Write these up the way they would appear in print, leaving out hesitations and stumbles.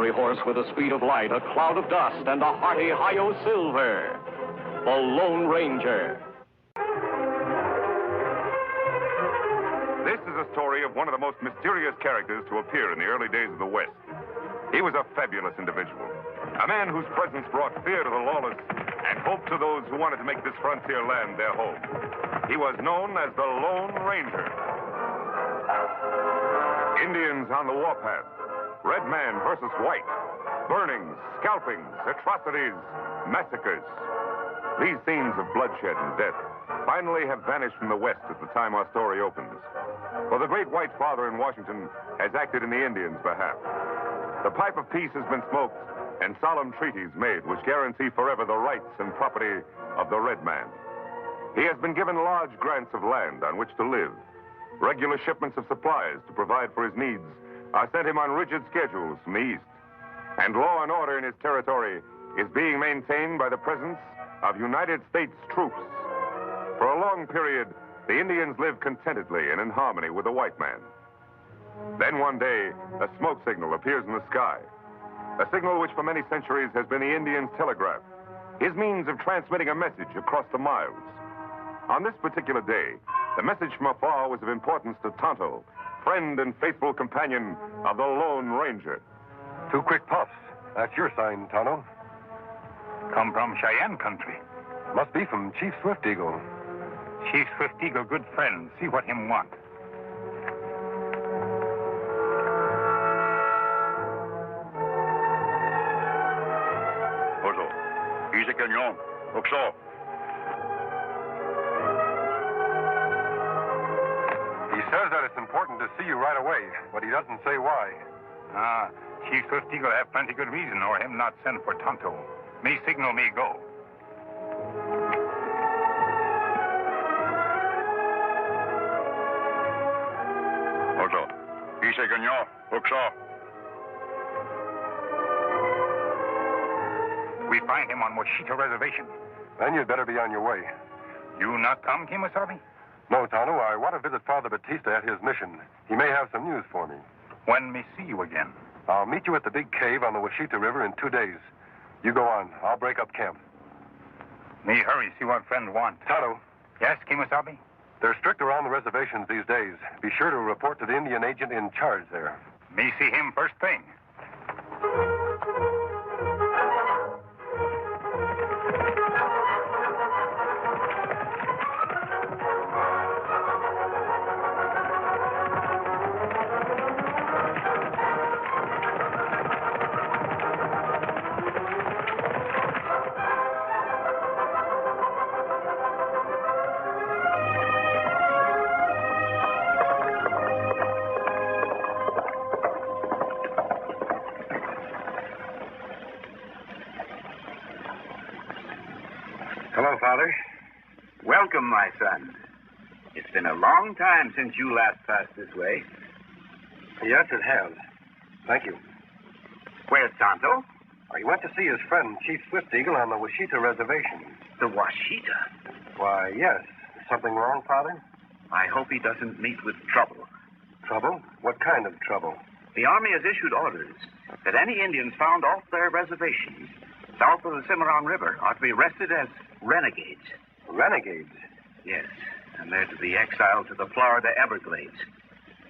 fiery horse with the speed of light, a cloud of dust, and a hearty Hi-Yo Silver. The Lone Ranger. This is a story of one of the most mysterious characters to appear in the early days of the West. He was a fabulous individual, a man whose presence brought fear to the lawless and hope to those who wanted to make this frontier land their home. He was known as the Lone Ranger. Indians on the warpath, red man versus white, burnings, scalpings, atrocities, massacres. These scenes of bloodshed and death finally have vanished from the West at the time our story opens. For the great white father in Washington has acted in the Indians' behalf. The pipe of peace has been smoked and solemn treaties made which guarantee forever the rights and property of the red man. He has been given large grants of land on which to live. Regular shipments of supplies to provide for his needs are sent him on rigid schedules from the east. And law and order in his territory is being maintained by the presence of United States troops. For a long period, the Indians lived contentedly and in harmony with the white man. Then one day, a smoke signal appears in the sky. A signal which for many centuries has been the Indian's telegraph, his means of transmitting a message across the miles. On this particular day, the message from afar was of importance to Tonto, friend and faithful companion of the Lone Ranger. 2 quick puffs. That's your sign, Tonto. Come from Cheyenne country. Must be from Chief Swift Eagle. Chief Swift Eagle, good friend. See what him want. Oso, dice cañón. Oxo. He says that it's important to see you right away, but he doesn't say why. Chief Swift Eagle have plenty good reason or him not send for Tonto. Me signal me go. Oso, dice cañón. Oxo. We find him on Washita Reservation. Then you'd better be on your way. You not come, Kemosabe? No, Tonto, I want to visit Father Batista at his mission. He may have some news for me. When me see you again? I'll meet you at the big cave on the Washita River in 2 days. You go on. I'll break up camp. Me hurry, see what friend want. Tonto. Yes, Kemosabe? They're strict around the reservations these days. Be sure to report to the Indian agent in charge there. Me see him first thing. Hello, Father. Welcome, my son. It's been a long time since you last passed this way. Yes, it has. Thank you. Where's Tonto? He went to see his friend, Chief Swift Eagle, on the Washita Reservation. The Washita? Why, yes. Something wrong, Father? I hope he doesn't meet with trouble. Trouble? What kind of trouble? The Army has issued orders that any Indians found off their reservations south of the Cimarron River are to be arrested as renegades. Renegades? Yes, and they're to be exiled to the Florida Everglades.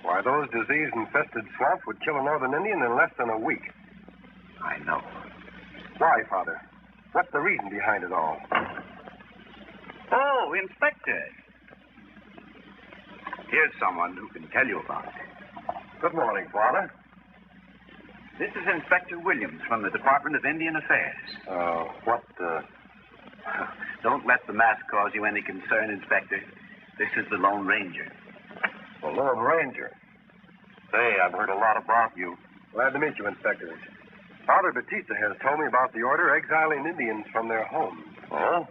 Why, those disease-infested swamps would kill a northern Indian in less than a week. I know. Why, Father? What's the reason behind it all? Oh, Inspector. Here's someone who can tell you about it. Good morning, Father. This is Inspector Williams from the Department of Indian Affairs. Don't let the mask cause you any concern, Inspector. This is the Lone Ranger. The Lone Ranger? Say, I've heard a lot about you. Glad to meet you, Inspector. Father Batista has told me about the order exiling Indians from their homes. Oh?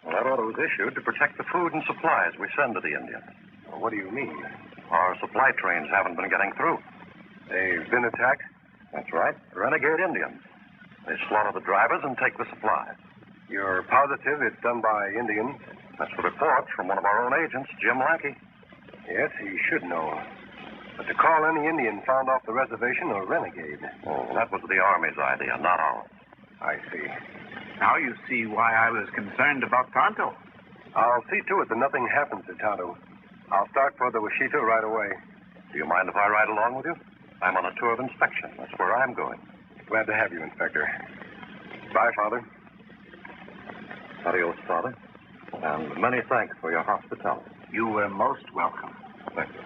Well, that order was issued to protect the food and supplies we send to the Indians. Well, what do you mean? Our supply trains haven't been getting through. They've been attacked? That's right. Renegade Indians. They slaughter the drivers and take the supplies. You're positive it's done by Indians? That's the report from one of our own agents, Jim Lackey. Yes, he should know. But to call any Indian found off the reservation a renegade. Oh, that was the Army's idea, not ours. I see. Now you see why I was concerned about Tonto. I'll see to it that nothing happens to Tonto. I'll start for the Washita right away. Do you mind if I ride along with you? I'm on a tour of inspection. That's where I'm going. Glad to have you, Inspector. Bye, Father. Adios, Father. And many thanks for your hospitality. You were most welcome. Thank you.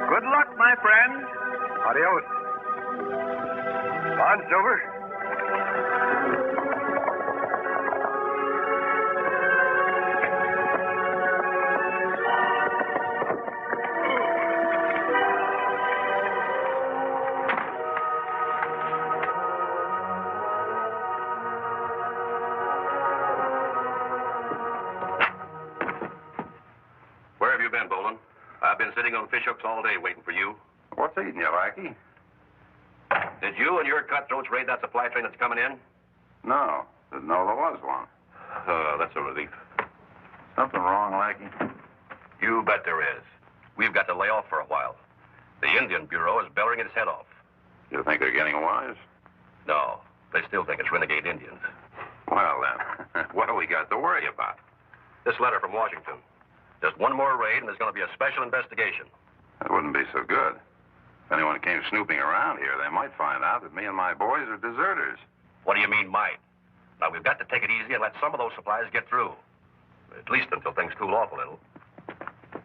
Good luck, my friend. Adios. On, Silver. Where have you been, Bolin? I've been sitting on fishhooks all day waiting for you. What's eating you, Lackey? Did you and your cutthroats raid that supply train that's coming in? No. Didn't know there was one. That's a relief. Something wrong, Lackey? You bet there is. We've got to lay off for a while. The Indian Bureau is bellowing its head off. You think they're getting wise? No, they still think it's renegade Indians. Well, then, what do we got to worry about? This letter from Washington. Just one more raid, and there's going to be a special investigation. That wouldn't be so good. If anyone came snooping around here, they might find out that me and my boys are deserters. What do you mean, might? Now, we've got to take it easy and let some of those supplies get through. At least until things cool off a little.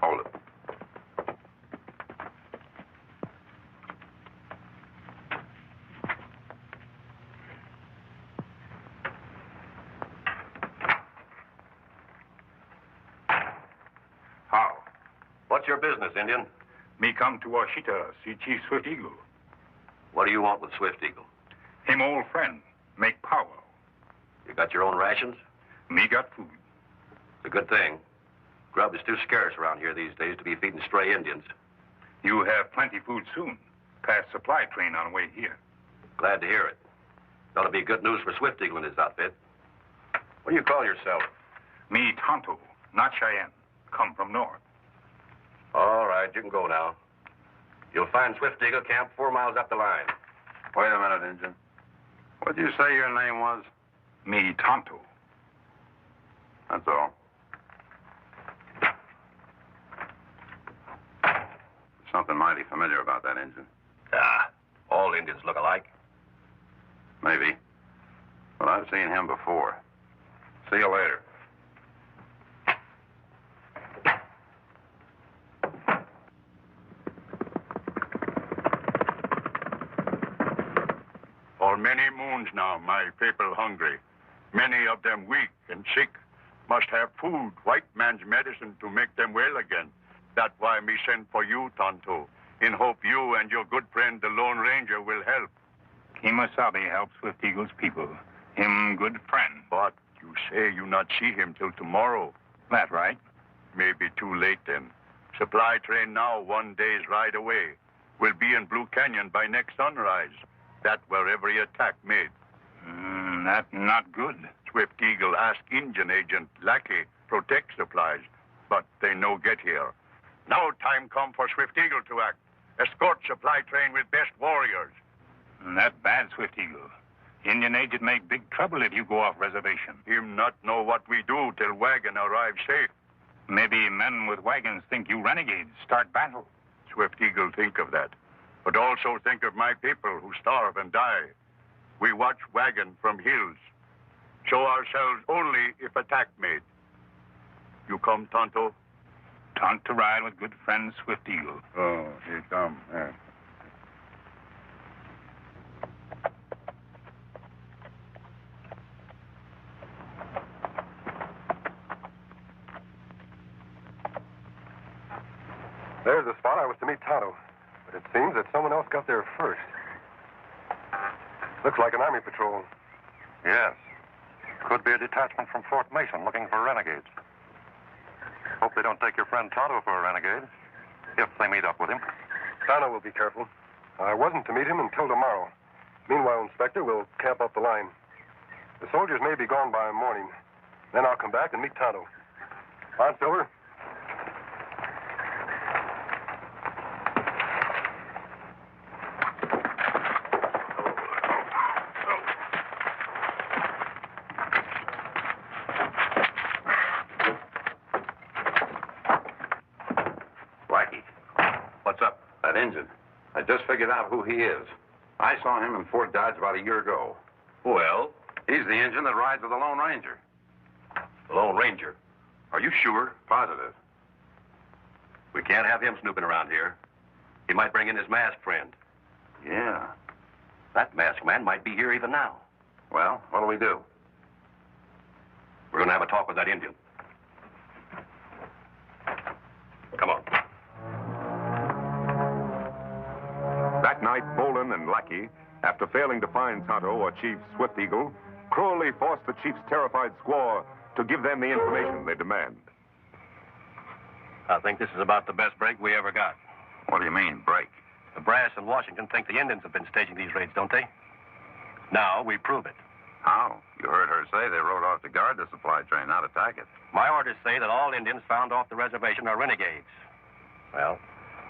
Hold it. How? What's your business, Indian? Me come to Washita, see Chief Swift Eagle. What do you want with Swift Eagle? Him old friend, make power. You got your own rations? Me got food. It's a good thing. Grub is too scarce around here these days to be feeding stray Indians. You have plenty food soon. Past supply train on way here. Glad to hear it. That'll be good news for Swift Eagle and his outfit. What do you call yourself? Me Tonto, not Cheyenne. Come from north. All right, you can go now. You'll find Swift Eagle camped 4 miles up the line. Wait a minute, Injun. What'd you say your name was? Me Tonto. That's all. Something mighty familiar about that Injun. Ah, all Indians look alike. Maybe. But I've seen him before. See you later. For many moons now, my people hungry. Many of them weak and sick. Must have food, white man's medicine to make them well again. That's why me send for you, Tonto, in hope you and your good friend, the Lone Ranger, will help. Kemosabe helps Swift Eagle's people. Him good friend. But you say you not see him till tomorrow. That right? Maybe too late then. Supply train now, 1 day's ride away. Will be in Blue Canyon by next sunrise. That where every attack made. That not good. Swift Eagle ask Indian agent Lackey protect supplies, but they no get here. Now time come for Swift Eagle to act. Escort supply train with best warriors. That bad, Swift Eagle. Indian agent make big trouble if you go off reservation. Him not know what we do till wagon arrive safe. Maybe men with wagons think you renegades. Start battle. Swift Eagle think of that. But also think of my people who starve and die. We watch wagon from hills. Show ourselves only if attack made. You come, Tonto? Tonto ride with good friend Swift Eagle. Oh, he come. Yeah. There's the spot I was to meet Tonto. But it seems that someone else got there first. Looks like an army patrol. Yes. Could be a detachment from Fort Mason looking for renegades. Hope they don't take your friend Tonto for a renegade. If they meet up with him. Tonto will be careful. I wasn't to meet him until tomorrow. Meanwhile, Inspector, we'll camp up the line. The soldiers may be gone by morning. Then I'll come back and meet Tonto. On, Silver. Blackie. What's up? That Injun. I just figured out who he is. I saw him in Fort Dodge about a year ago. Well? He's the Injun that rides with the Lone Ranger. The Lone Ranger? Are you sure? Positive. We can't have him snooping around here. He might bring in his masked friend. Yeah. That masked man might be here even now. Well, what'll we do? We're going to have a talk with that Indian. Come on. That night, Bolin and Lackey, after failing to find Tonto or Chief Swift Eagle, cruelly forced the chief's terrified squaw to give them the information they demand. I think this is about the best break we ever got. What do you mean, break? The brass in Washington think the Indians have been staging these raids, don't they? Now we prove it. How? You heard her say they rode off to guard the supply train, not attack it. My orders say that all Indians found off the reservation are renegades. Well,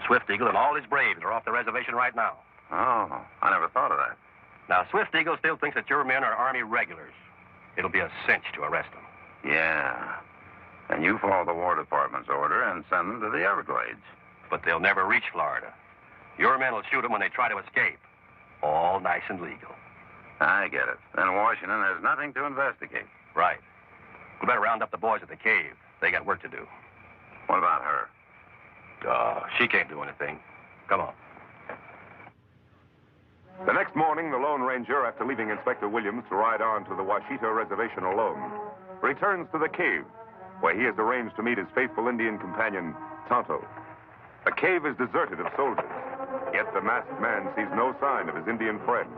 Swift Eagle and all his braves are off the reservation right now. Oh, I never thought of that. Now, Swift Eagle still thinks that your men are Army regulars. It'll be a cinch to arrest them. Yeah. And you follow the War Department's order and send them to the Everglades. But they'll never reach Florida. Your men will shoot them when they try to escape. All nice and legal. I get it. Then Washington has nothing to investigate. Right. We better round up the boys at the cave. They got work to do. What about her? She can't do anything. Come on. The next morning, the Lone Ranger, after leaving Inspector Williams to ride on to the Washita Reservation alone, returns to the cave, where he has arranged to meet his faithful Indian companion, Tonto. The cave is deserted of soldiers, yet the masked man sees no sign of his Indian friend.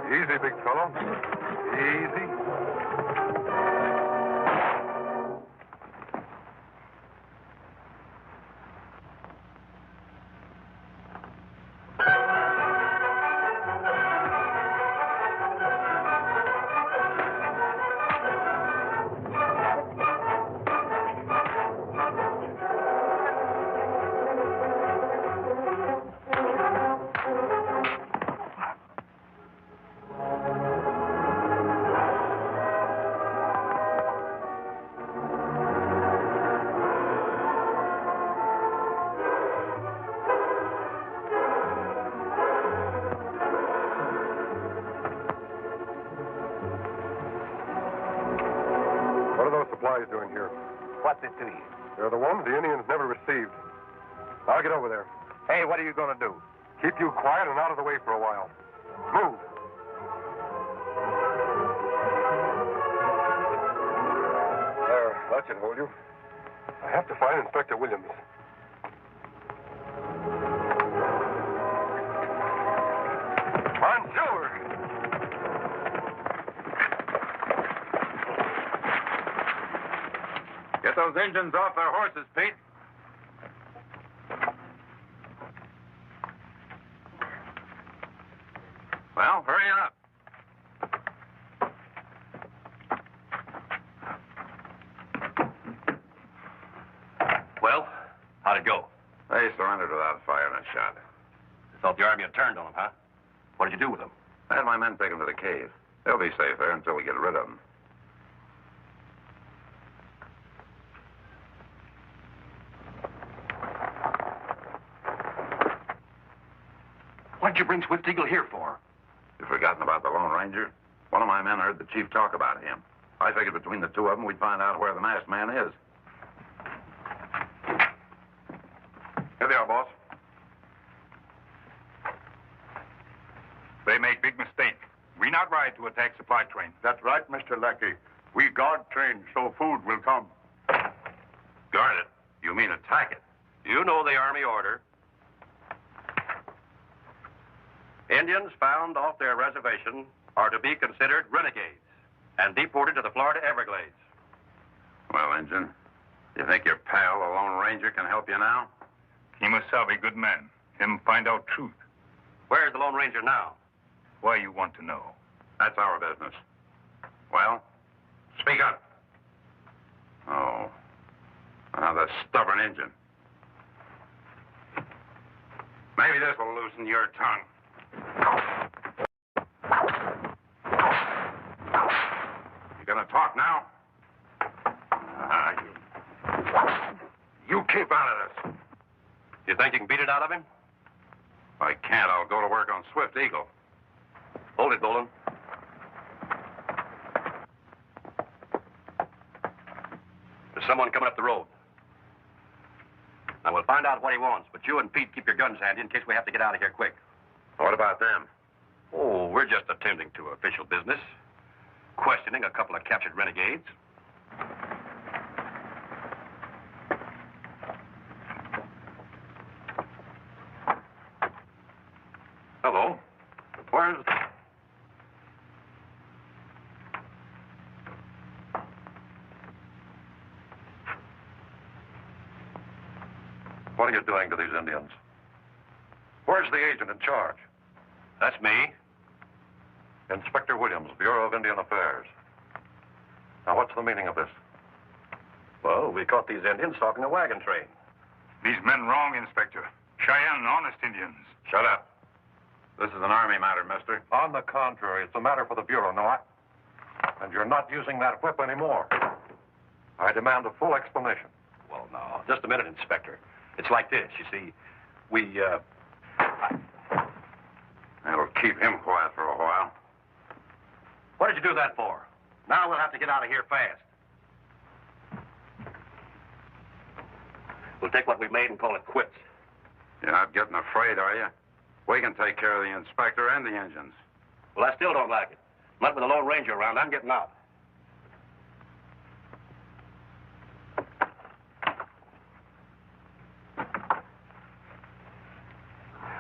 Easy, big fellow. Easy. Supplies doing here? What's it to you? They're the ones the Indians never received. I'll get over there. Hey, what are you going to do? Keep you quiet and out of the way for a while. Move. There, that should hold you. I have to find Inspector Williams. On, Silver! Get those engines off their horses, Pete. Well, hurry up. Well, how'd it go? They surrendered without firing a shot. You thought the Army had turned on them, huh? What did you do with them? I had my men take them to the cave. They'll be safe there until we get rid of them. What'd you bring Swift Eagle here for? You've forgotten about the Lone Ranger? One of my men heard the chief talk about him. I figured between the two of them, we'd find out where the masked man is. Here they are, boss. They make big mistake. We not ride to attack supply train. That's right, Mr. Lackey. We guard train so food will come. Guard it? You mean attack it? You know the Army order. Indians found off their reservation are to be considered renegades and deported to the Florida Everglades. Well, Injun, you think your pal, the Lone Ranger, can help you now? Him a sabi good man. Him find out truth. Where's the Lone Ranger now? Why you want to know? That's our business. Well, speak up. Oh. Another stubborn Indian. Maybe this will loosen your tongue. You gonna talk now? You keep out of this. You think you can beat it out of him? If I can't, I'll go to work on Swift Eagle. Hold it, Boland. There's someone coming up the road. Now, we'll find out what he wants, but you and Pete keep your guns handy in case we have to get out of here quick. What about them? Oh, we're just attending to official business. Questioning a couple of captured renegades. Hello. Where's... What are you doing to these Indians? Where's the agent in charge? That's me. Inspector Williams, Bureau of Indian Affairs. Now, what's the meaning of this? Well, we caught these Indians stalking a wagon train. These men wrong, Inspector. Cheyenne, honest Indians. Shut up. This is an Army matter, mister. On the contrary, it's a matter for the Bureau, no? And you're not using that whip anymore. I demand a full explanation. Well, now, just a minute, Inspector. It's like this, you see. That'll keep him quiet for a while. What did you do that for? Now we'll have to get out of here fast. We'll take what we made and call it quits. You're not getting afraid, are you? We can take care of the inspector and the engines. Well, I still don't like it. Not with the Lone Ranger around. I'm getting out.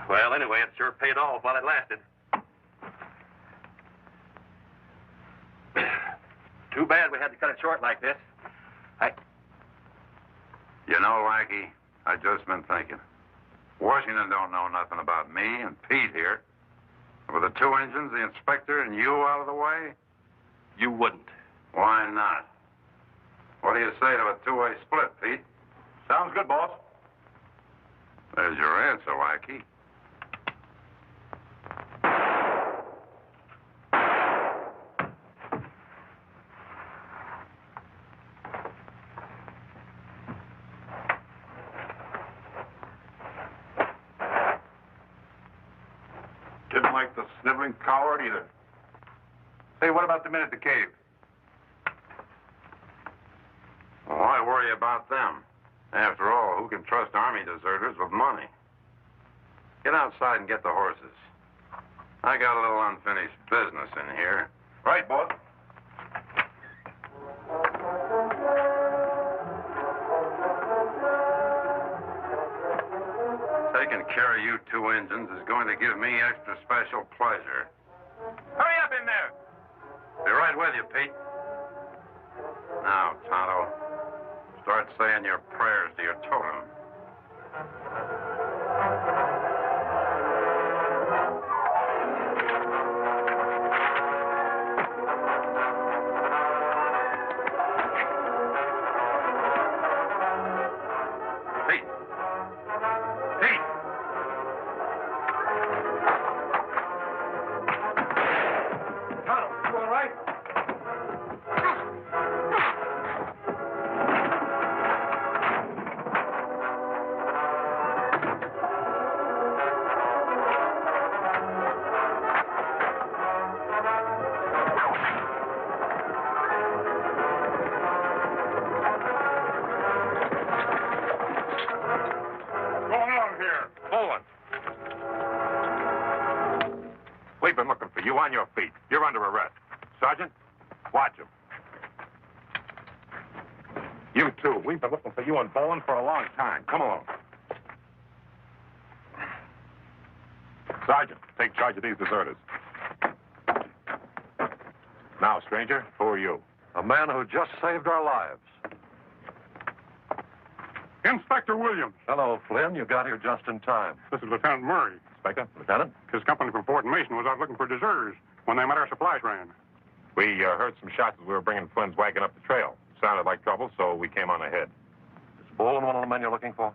Well, anyway, it sure paid off while it lasted. Too bad we had to cut it short like this. You know, Lackey, I just been thinking. Washington don't know nothing about me and Pete here. With the two engines, the inspector, and you out of the way? You wouldn't. Why not? What do you say to a two-way split, Pete? Sounds good, boss. There's your answer, Lackey. Didn't like the sniveling coward either. Say, what about the men at the cave? Why worry about them? After all, who can trust Army deserters with money? Get outside and get the horses. I got a little unfinished business in here. Right, boss. Taking care of you two engines is going to give me extra special pleasure. Hurry up in there! Be right with you, Pete. Now, Tonto, start saying your prayers to your totem. Pete! Pete! Tonto, you all right? What's going on here? Bowen! We've been looking for you on your feet. You're under arrest. Sergeant, watch him. You too. We've been looking for you and Bowen for a long time. Come along. Sergeant, take charge of these deserters. Now, stranger, who are you? A man who just saved our lives. Inspector Williams. Hello, Flynn. You got here just in time. This is Lieutenant Murray. Inspector? Lieutenant? His company from Fort Mason was out looking for deserters when they met our supply train. We heard some shots as we were bringing Flynn's wagon up the trail. Sounded like trouble, so we came on ahead. Is Bolin one of the men you're looking for?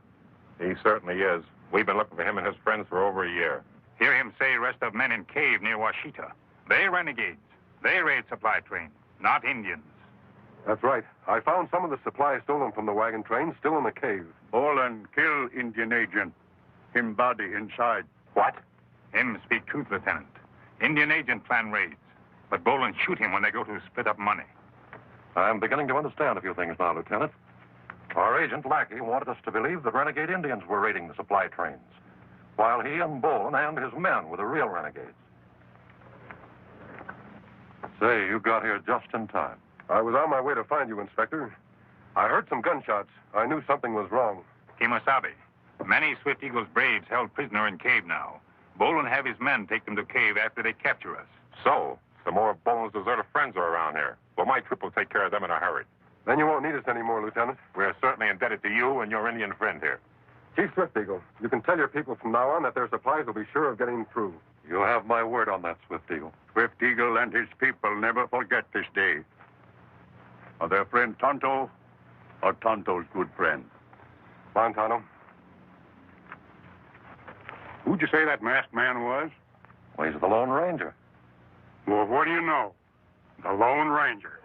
He certainly is. We've been looking for him and his friends for over a year. Hear him say rest of men in cave near Washita. They renegades. They raid supply train, not Indians. That's right. I found some of the supplies stolen from the wagon train still in the cave. Bolin kill Indian agent. Him body inside. What? Him speak truth, Lieutenant. Indian agent plan raids. But Bolin shoot him when they go to split up money. I'm beginning to understand a few things now, Lieutenant. Our agent, Lackey, wanted us to believe that renegade Indians were raiding the supply trains, while he and Bolin and his men were the real renegades. Say, you got here just in time. I was on my way to find you, Inspector. I heard some gunshots. I knew something was wrong. Kimosabe. Many Swift Eagle's braves held prisoner in cave now. Bolin have his men take them to cave after they capture us. So, some more of Bolin's deserter friends are around here. Well, my troop will take care of them in a hurry. Then you won't need us anymore, Lieutenant. We're certainly indebted to you and your Indian friend here. Chief Swift Eagle, you can tell your people from now on that their supplies will be sure of getting through. You have my word on that, Swift Eagle. Swift Eagle and his people never forget this day. Are their friend Tonto or Tonto's good friend? Montano. Who'd you say that masked man was? Well, he's the Lone Ranger. Well, what do you know? The Lone Ranger.